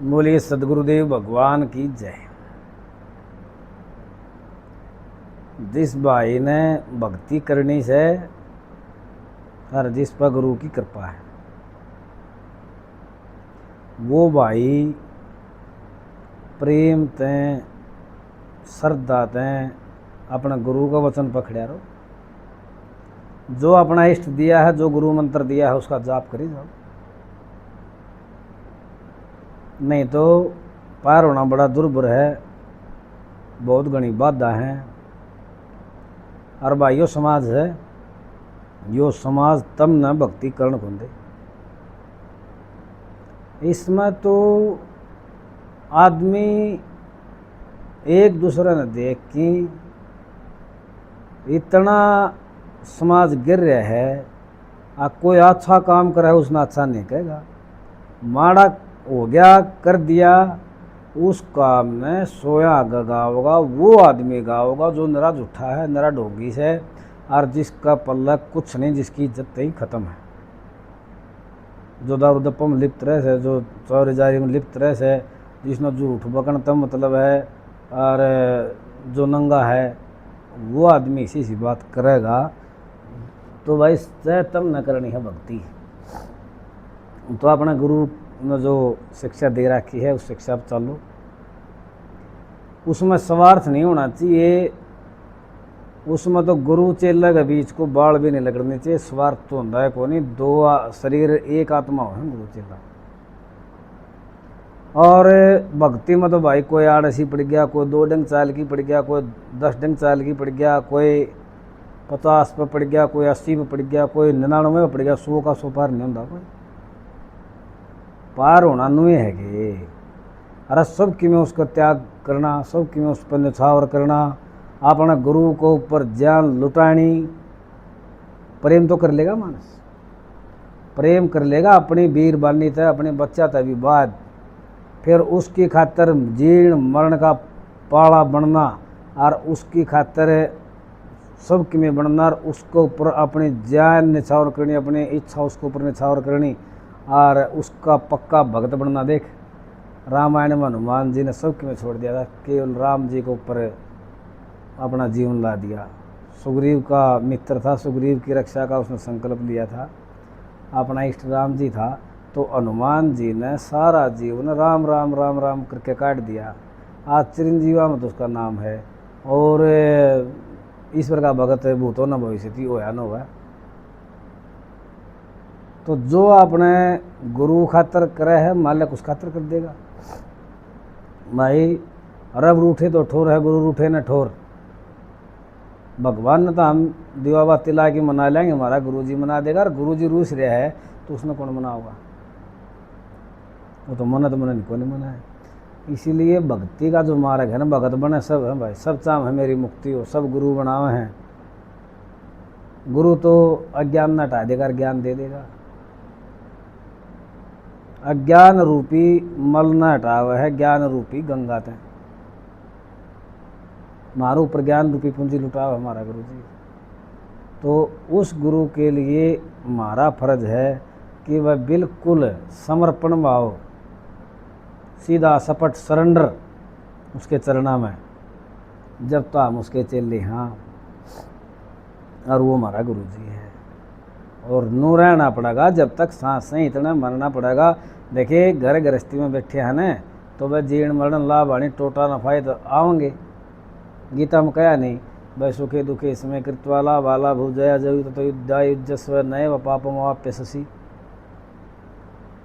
बोलिए सदगुरुदेव भगवान की जय। जिस भाई ने भक्ति करनी से और जिस पर गुरु की कृपा है, वो भाई प्रेम तें श्रद्धा तें अपना गुरु का वचन पकड़ा रहो। जो अपना इष्ट दिया है, जो गुरु मंत्र दिया है, उसका जाप करी जाओ। नहीं तो पार होना बड़ा दुर्भर है, बहुत घनी बाधा है। और भाइयों समाज है, यो समाज तम न भक्ति करण को दे। इसमें तो आदमी एक दूसरे ने देख के इतना समाज गिर रहा है। कोई अच्छा काम करे उसने अच्छा नहीं कहेगा, माड़ा हो गया कर दिया, उस काम में सोया गाओगा वो आदमी गाओगा जो नरा झूठा है, नरा ढोंगी से, और जिसका पल्ला कुछ नहीं, जिसकी इज्जत ही खत्म है। जो दारू दप्पा में लिप्त रहे से, जो चौरी जारी में लिप्त रहे से, जिसने झूठ बकनता मतलब है, और जो नंगा है, वो आदमी इसी सी बात करेगा तो भाई से तम न करनी है भक्ति। तो अपना गुरु ने जो शिक्षा दे रखी है उस शिक्षा पर चलो। उसमें स्वार्थ नहीं होना चाहिए, उसमें तो गुरु चेला के बीच को बाल भी नहीं लगनी चाहिए। स्वार्थ तो होता है कोई नहीं, दो शरीर एक आत्मा हो गुरु चेला। और भक्ति में तो भाई कोई 8 पड़ गया, कोई 2 डंग चाल की पड़ गया, कोई 10 डंग चाल की पड़ गया, कोई 50 पे पड़ गया, कोई 80 पे पड़ गया, कोई 99 में पड़ गया। 100 का 100 पार नहीं होता। कोई पार होना नुए है कि अरे सब कि में उसका त्याग करना, सब कि में उस पर निछावर करना, अपना गुरु को ऊपर जान लुटानी। प्रेम तो कर लेगा मानस, प्रेम कर लेगा अपनी वीर बानी तय, अपने बच्चा तय भी बाद, फिर उसकी खातर जीर्ण मरण का पाड़ा बनना, और उसकी खातर सब कि में बनना, और उसको ऊपर अपनी जान निछावर करनी, अपनी इच्छा उसके ऊपर निछावर करनी, और उसका पक्का भगत बनना। देख रामायण में हनुमान जी ने सब में छोड़ दिया था, केवल राम जी के ऊपर अपना जीवन ला दिया। सुग्रीव का मित्र था, सुग्रीव की रक्षा का उसने संकल्प लिया था, अपना इष्ट राम जी था। तो हनुमान जी ने सारा जीवन राम राम राम राम करके काट दिया। आज चिरंजीवा में तो उसका नाम है, और ईश्वर का भगत है, भूतो न भविष्यति होया न हुआ। तो जो अपने गुरु खातर करे है, मालिक उस खातर कर देगा। भाई रब रूठे तो ठोर है, गुरु रूठे न ठोर। भगवान ने तो हम दिवा बाती ला के मना लेंगे, हमारा गुरु जी मना देगा। और गुरु जी रूस रहा है तो उसने कौन मना होगा? वो तो मना नहीं, कौन मना है। इसीलिए भक्ति का जो मार्ग है ना, भगत बने सब है भाई, सब चाम है मेरी मुक्ति हो, सब गुरु बनावे हैं। गुरु तो अज्ञान न हटा देगा, ज्ञान दे देगा। अज्ञान रूपी मल न हटावे है, ज्ञान रूपी गंगा ते मारो ऊपर ज्ञान रूपी पूंजी लुटाओ हमारा गुरु जी। तो उस गुरु के लिए हमारा फर्ज है कि वह बिल्कुल समर्पण भाव, सीधा सपट सरेंडर उसके चरणा में, जब तो हम उसके चेले हाँ, और वो हमारा गुरु जी है। और नू रहना पड़ेगा जब तक सांस है, इतना मरना पड़ेगा। देखिए घर गृहस्थी में बैठे हैं न, तो वह जीर्ण मरण लाभ आनी टोटा नफाए तो आओगे। गीता में कहा नहीं भाई, सुखे दुखे समय कृतवाला वाला भूजया जयु तो युद्धस्व नए व पापम वाप्य शशि।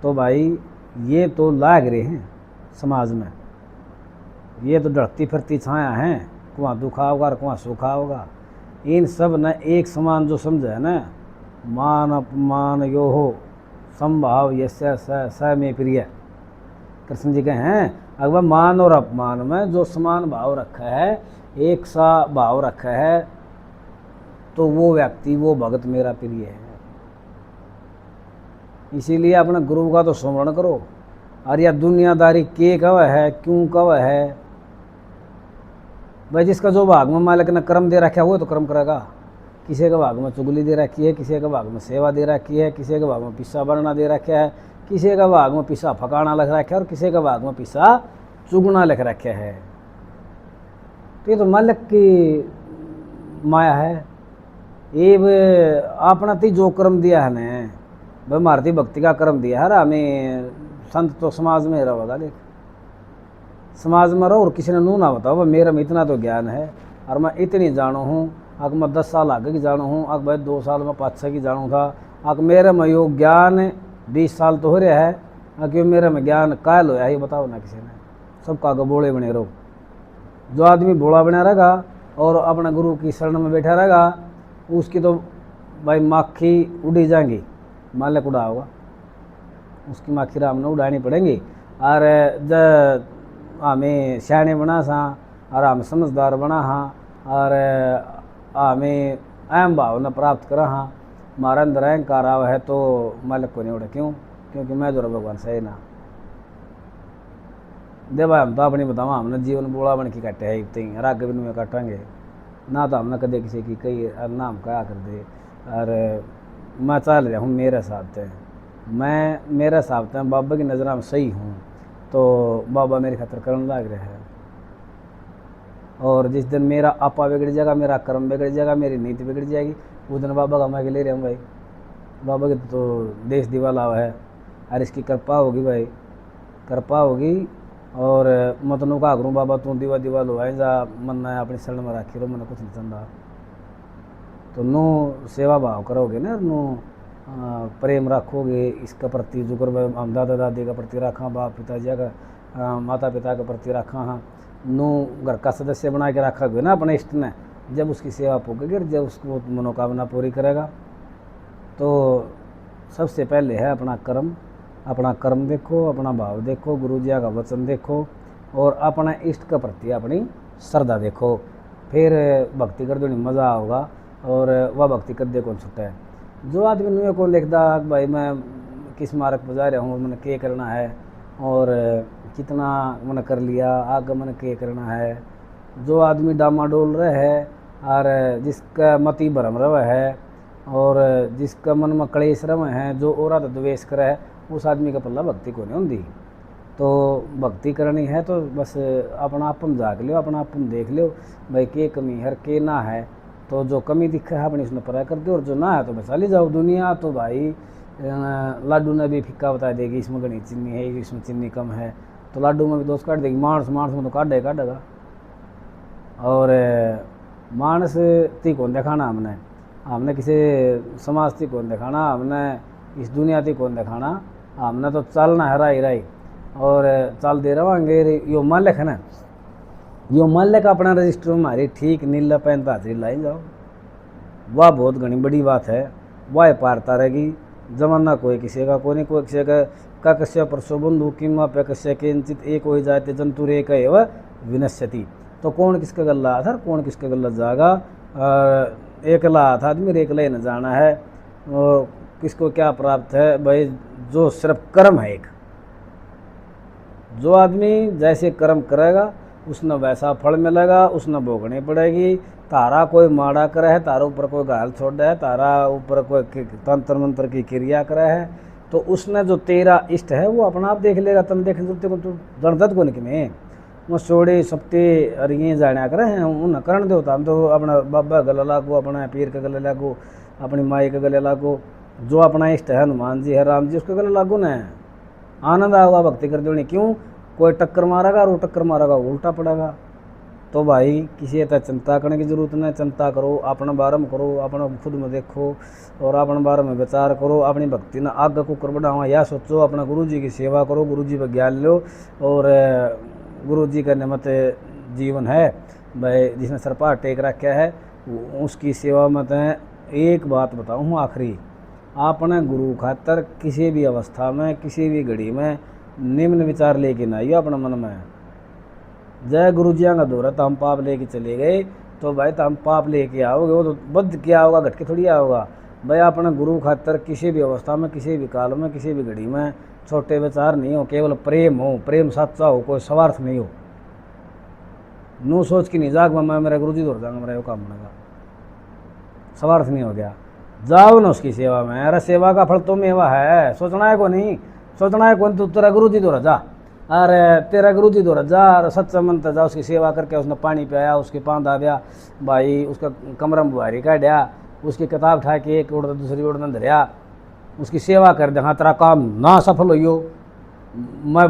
तो भाई ये तो लाग रहे हैं समाज में, ये तो डरती फिरती छाया हैं, कुआं दुखा होगा और कुआं सूखा होगा। इन सब न एक समान जो समझे है न, मान अपमान यो हो संभाव यस्य स में प्रिय। कृष्ण जी कहे हैं अगर मान और अपमान में जो समान भाव रखा है, एक सा भाव रखा है, तो वो व्यक्ति, वो भगत मेरा प्रिय है। इसीलिए अपने गुरु का तो स्मरण करो। और यह दुनियादारी के कव है, क्यों कव है भाई? जिसका जो भाग में मालिक ने कर्म दे रखा है वो तो कर्म करेगा। किसी के भाग में चुगली दे रखी है, किसी के भाग में सेवा दे रखी है, किसी के भाग में पिस्सा बनना दे रखा है, किसी का भाग में पिसा फकाना लिख रखा है और किसी का भाग में पिसा चुगना लिख रखा है। तो ये तो मालिक की माया है। ये अपना ती जो कर्म दिया है ने भाई मारती भक्ति का कर्म दिया है। हमें संत तो समाज में रहेगा, देख समाज में रहो और किसी ने नू ना बताओ भाई मेरा में इतना तो ज्ञान है और मैं इतनी जानू हूँ। अगर मैं 10 साल आगे की जानू हूँ, अगर भाई 2 साल में 5-6 की जानू था, अगर मेरे में यो ज्ञान 20 साल तो हो रहा है, क्यों मेरे में ज्ञान कायल होया ये बताओ ना किसी ने। सबका आगे बोले बने रहो। जो आदमी भोला बना रहेगा और अपने गुरु की शरण में बैठा रहेगा उसकी तो भाई माखी उड़ी जाएंगी, मालिक उड़ा होगा उसकी माखी राम ने उड़ानी पड़ेंगी। और जब हमें सियाने बना सा और हम समझदार बना हाँ और हमें अहम भावना प्राप्त करा हाँ, हमारा अंदर अहंकार आवा है तो मालिक को नहीं उड़ा। क्यों? क्योंकि मैं जो भगवान सही ना दे भाई। हम तो अपनी बताओ हमने जीवन बोला बन के काटे है इतनी राग बिन में काटेंगे ना, तो हमने कदे किसी की कई नाम क्या कर दे। और मैं चल रहा हूँ मेरे साथ है, मैं मेरे साथ है बाबा की नज़र में सही हूँ तो बाबा मेरी खातर करने लग रहे हैं। और जिस दिन मेरा आपा बिगड़ जाएगा, मेरा कर्म बिगड़ जाएगा, मेरी नीति बिगड़ जाएगी, उस दिन बाबा का मैं के ले रहा हूँ भाई। बाबा की तो देश दीवाला है और इसकी कृपा होगी भाई, कृपा होगी। और मतनू का करूँ बाबा तू दीवा दीवाल हो जा मन ने अपनी शरण में राखी रो, मैंने कुछ नहीं चंदा। तो नू सेवा भाव करोगे ना, नू प्रेम रखोगे इसका प्रति जो कर हम दादा दादी का प्रति रखा, बाप पिताजी का माता पिता के प्रति रखा हाँ, नू घर का सदस्य बना के रखोगे ना अपने इष्ट ने। जब उसकी सेवा पूगेगी, जब उसको मनोकामना पूरी करेगा। तो सबसे पहले है अपना कर्म देखो, अपना भाव देखो, गुरु जी का वचन देखो और अपना इष्ट के प्रति अपनी श्रद्धा देखो, फिर भक्ति कर दो मज़ा होगा और वह भक्ति कर दे कौन छुट्टा है। जो आदमी नुए कौन देखता भाई मैं किस मार्ग पर जा रहा हूँ, मैंने क्या करना है और कितना मैंने कर लिया, आगे मैंने क्या करना है। जो आदमी डामाडोल रहे है और जिसका मति भरम रहा है और जिसका मन में कलेश रहे हैं, जो और द्वेष करे है, उस आदमी का पल्ला भक्ति को नहीं होती। तो भक्ति करनी है तो बस अपना आपन जाग लो, अपना आपन देख लो भाई के कमी है के ना है। तो जो कमी दिखा है अपनी उसने परा कर दो और जो ना है तो बचा ली जाओ। दुनिया तो भाई लाडू ने भी फिक्का बता देगी, इसमें घनी चीनी है, इसमें चीनी कम है, तो लाडू में भी दोस्त काट देगी। मानस में तो काटेगा। और मानस ती कौन दिखाना हमने किसी समाज थी कौन दिखाना, हमने इस दुनिया थी कौन दिखाना, हमने तो चलना है राई और चल दे रहे यो मालिक है ना, यो मालिक अपना रजिस्टर में हमारी ठीक नीला पैंता हाजरी लाई जाओ। वह बहुत घनी बड़ी बात है, वह पारता रहेगी। जमाना कोई किसी का कोई नहीं, कोई किसी का कश्य परसो बंधु किमा पे कश्य किंचित एक हो जाते जंतु एक वह विनश्यति। तो कौन किसका गल्ला था, कौन किसका गल्ला जाएगा। एकला था आदमी एकला ही न जाना है और किसको क्या प्राप्त है भाई, जो सिर्फ कर्म है एक। जो आदमी जैसे कर्म करेगा उसने वैसा फल मिलेगा, उसने भोगनी पड़ेगी। तारा कोई माड़ा करे है, तारा ऊपर कोई गाल छोड़ है, तारा ऊपर कोई तंत्र मंत्र की क्रिया करे है, तो उसने जो तेरा इष्ट है वो अपना आप देख लेगा। तुम देख सकते को तो गणदत को निकमे वो सोड़े सप्ते और ये जाना करे हैं उन्हें करण दो। हम तो अपना बाबा गले लागो, अपना पीर के गले लागो, अपनी माई के गले लागो। जो अपना इष्ट है हनुमान जी है, राम जी, उसके गले लागू न आनंद आएगा भक्ति कर देनी। क्यों? कोई टक्कर मारेगा और वो टक्कर मारेगा उल्टा पड़ेगा। तो भाई किसी तरह चिंता करने की जरूरत नहीं, चिंता करो अपने बारे में करो, अपना खुद में देखो और अपने बारे में विचार करो। अपनी भक्ति ना आगे को कर बढ़ाओ, या सोचो अपना गुरु जी की सेवा करो, गुरु जी पर ज्ञान लो और गुरु जी का निमित्त जीवन है भाई, जिसने सरपा टेक रखा है उसकी सेवा में। एक बात बताऊँ आखिरी, आपने गुरु खातर किसी भी अवस्था में किसी भी घड़ी में निम्न विचार लेके ना आइए अपने मन में। जय गुरु जी का दौरा तो हम पाप लेके चले गए, तो भाई तो हम पाप लेके आओगे, वो तो बद क्या होगा, घटके थोड़ी आओगा भाई। अपने गुरु खातर किसी भी अवस्था में किसी भी काल में किसी भी घड़ी में छोटे विचार नहीं हो, केवल प्रेम हो, प्रेम सच्चा हो, कोई स्वार्थ नहीं हो। नू सोच के नहीं जाग मैं मेरा गुरु जी दौड़ जाऊंगा, मेरा वो काम बनेगा, स्वार्थ नहीं हो गया। जाओ ना उसकी सेवा में। अरे सेवा का फल तो मेवा है, सोचना है को नहीं। सोचना है कौन तू तेरा गुरु जी दो जा, अरे तेरा गुरु जी दो जा, और सच्चा मन जा, उसकी सेवा करके उसने पानी पियाया, उसके पाँव दाबिया भाई, उसका कमरा में बुहारी काढ़िया, उसकी किताब उठा के एक उड़ दूसरी उड़ न धरिया, उसकी सेवा कर दे। हाँ तेरा काम ना सफल हो, मैं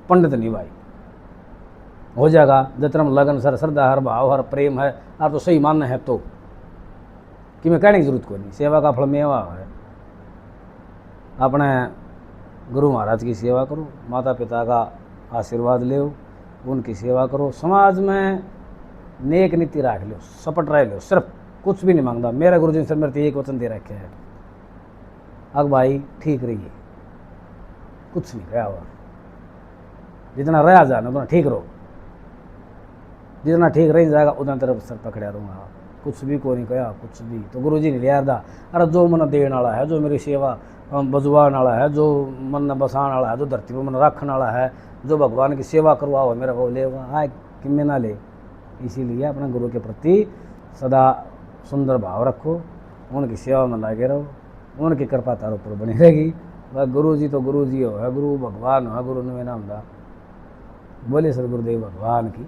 पंडित नहीं भाई, हो जाएगा जितना लगन सर श्रद्धा हर भाव हर प्रेम है, आप तो सही मानना है तो कि मैं कहने की जरूरत को नहीं। सेवा का फल मेवा है। अपने गुरु महाराज की सेवा करो, माता पिता का आशीर्वाद लो, उनकी सेवा करो, समाज में नेक नीति रख लो, सपट रह लो, सिर्फ कुछ भी नहीं मांगता। मेरा गुरु जी ने सर मेरे एक वचन दे रखे है, अब भाई ठीक रहिए, कुछ नहीं कहा हुआ, जितना रहा जाना उतना ठीक रहो, जितना ठीक रह जाएगा उतना तरफ सर पकड़ा रहूँगा, कुछ भी को नहीं कहा कुछ भी। तो गुरु जी ने लिया दा, अरे जो मन देने वाला है, जो मेरी सेवा बजवाने वाला है, जो मन न बसाने वाला है, जो धरती पर मन रखने वाला है, जो भगवान की सेवा करवाओ मेरा वो लेगा, आए कि मैं ना ले। इसीलिए अपने गुरु के प्रति सदा सुंदर भाव रखो, उनकी सेवा में लगे रहो, उनकी कृपा तारो पर बनी रहेगी। वह गुरु जी तो गुरु जी हो है, गुरु भगवान हो, गुरु ने नाम दा। बोले सदगुरुदेव भगवान की।